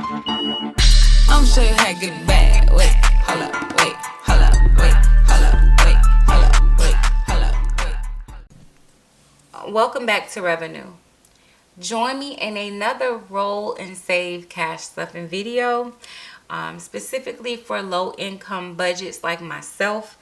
I'm sure you had good bag. Wait, hold up, wait, hold up, wait, hold up, wait, hold up, wait, hold up, wait. Welcome back to Revenue. Join me in another roll and save cash stuffing video, specifically for low income budgets like myself.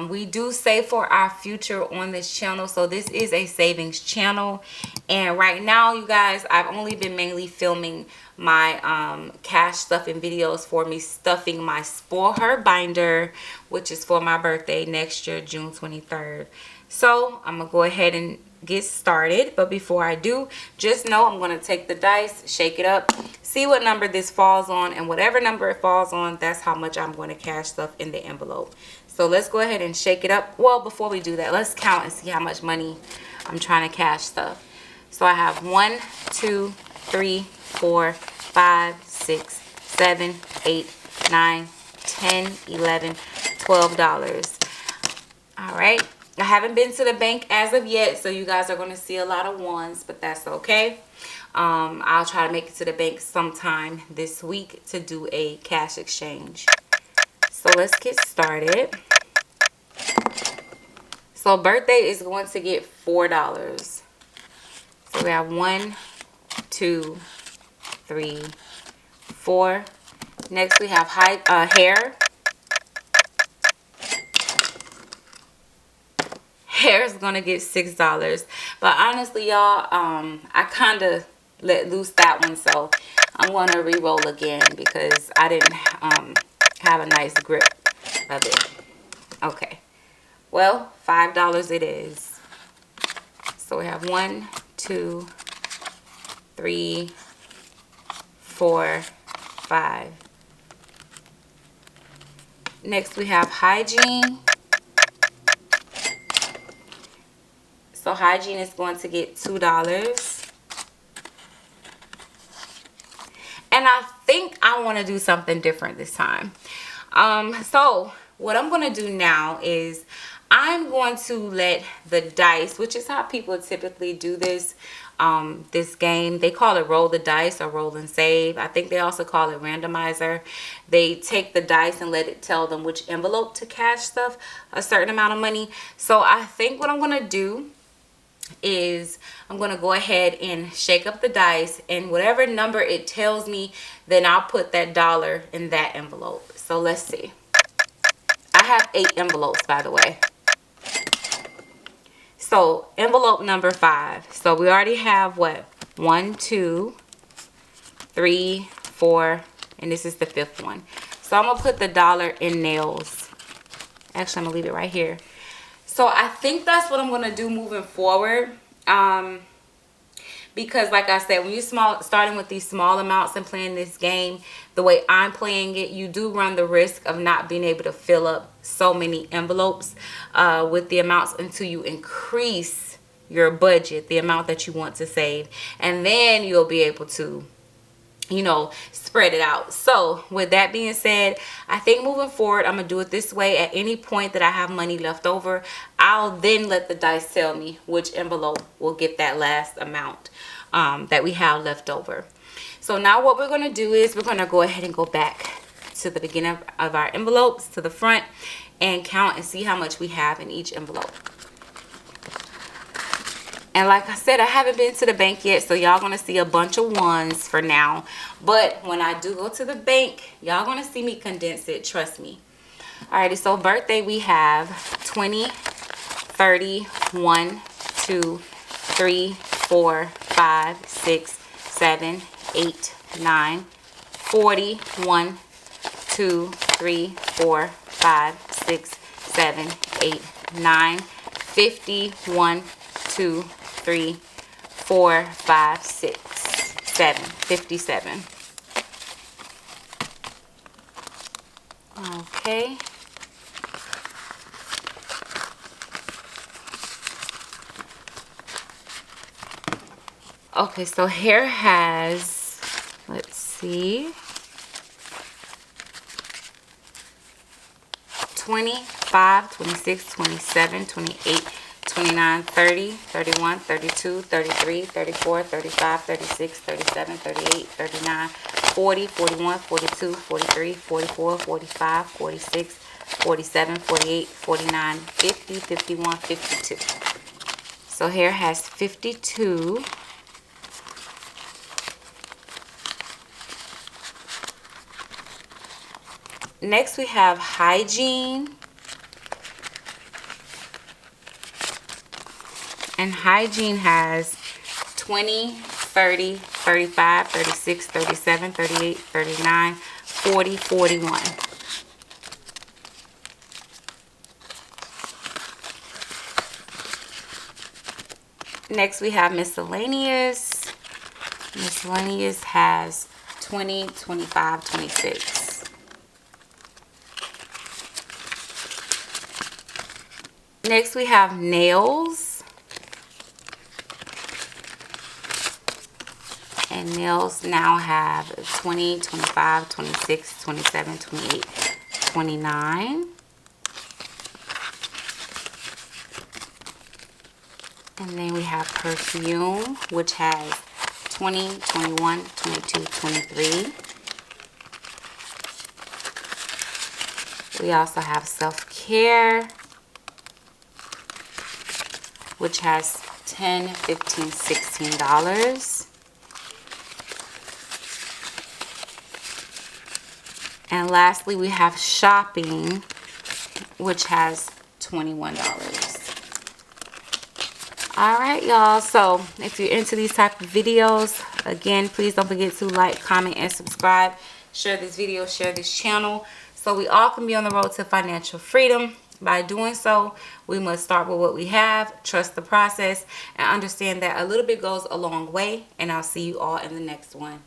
We do save for our future on this channel, so this is a savings channel. And right now, you guys, I've only been mainly filming my cash stuffing videos for me stuffing my Spoil Her binder, which is for my birthday next year, June 23rd. So I'm gonna go ahead and get started, but before I do, just know I'm going to take the dice, shake it up, see what number this falls on, and whatever number it falls on, that's how much I'm going to cash stuff in the envelope. So let's go ahead and shake it up. Well, before we do that, let's count and see how much money I'm trying to cash stuff. So I have 1, 2, 3, 4, 5, 6, 7, 8, 9, 10, 11, $12. All right. I haven't been to the bank as of yet, so you guys are going to see a lot of ones, but that's okay. I'll try to make it to the bank sometime this week to do a cash exchange. So let's get started. So birthday is going to get $4. So we have 1, 2, 3, 4. Next we have hair. Hair is gonna get $6, but honestly, y'all, I kind of let loose that one, so I'm gonna re-roll again because I didn't have a nice grip of it. Okay, well, $5 it is. So we have 1, 2, 3, 4, 5. Next we have hygiene. So hygiene is going to get $2. And I think I want to do something different this time. So what I'm going to do now is I'm going to let the dice, which is how people typically do this, this game. They call it roll the dice or roll and save. I think they also call it randomizer. They take the dice and let it tell them which envelope to cash stuff a certain amount of money. So I think what I'm going to do is I'm going to go ahead and shake up the dice, and whatever number it tells me, then I'll put that dollar in that envelope. So let's see. I have 8 envelopes, by the way. So envelope number 5. So we already have what? 1, 2, 3, 4, and this is the 5th one. So I'm going to put the dollar in nails. Actually, I'm going to leave it right here. So I think that's what I'm going to do moving forward, because like I said, when you're starting with these small amounts and playing this game the way I'm playing it, you do run the risk of not being able to fill up so many envelopes with the amounts until you increase your budget, the amount that you want to save, and then you'll be able to, you know, spread it out. So with that being said, I think moving forward, I'm gonna do it this way. At any point that I have money left over, I'll then let the dice tell me which envelope will get that last amount that we have left over. So now what we're gonna do is we're gonna go ahead and go back to the beginning of our envelopes, to the front, and count and see how much we have in each envelope. And like I said, I haven't been to the bank yet, so y'all gonna see a bunch of ones for now. But when I do go to the bank, y'all gonna see me condense it, trust me. Alrighty, so birthday we have 20, 30, 1, 2, 3, 4, 5, 6, 7, 8, 9, 40, 1, 2, 3, 4, 5, 6, 7, 8, 9, 50, 1, 2, 3, 4, 5, 6, 7, 57. Okay. Okay, so here has, let's see, 25, 26, 27, 28, 29, 30, 31, 32, 33, 34, 35, 36, 37, 38, 39, 40, 41, 42, 43, 44, 45, 46, 47, 48, 49, 50, 51, 52. So hair has 52. Next we have hygiene. And hygiene has 20, 30, 35, 36, 37, 38, 39, 40, 41. Next we have miscellaneous. Miscellaneous has 20, 25, 26. Next we have nails. And nails now have 20, 25, 26, 27, 28, 29. And then we have perfume, which has 20, 21, 22, 23. We also have self-care, which has $10, $15, $16. And lastly, we have shopping, which has $21. All right, y'all. So if you're into these type of videos, again, please don't forget to like, comment, and subscribe. Share this video, share this channel, so we all can be on the road to financial freedom. By doing so, we must start with what we have, trust the process, and understand that a little bit goes a long way. And I'll see you all in the next one.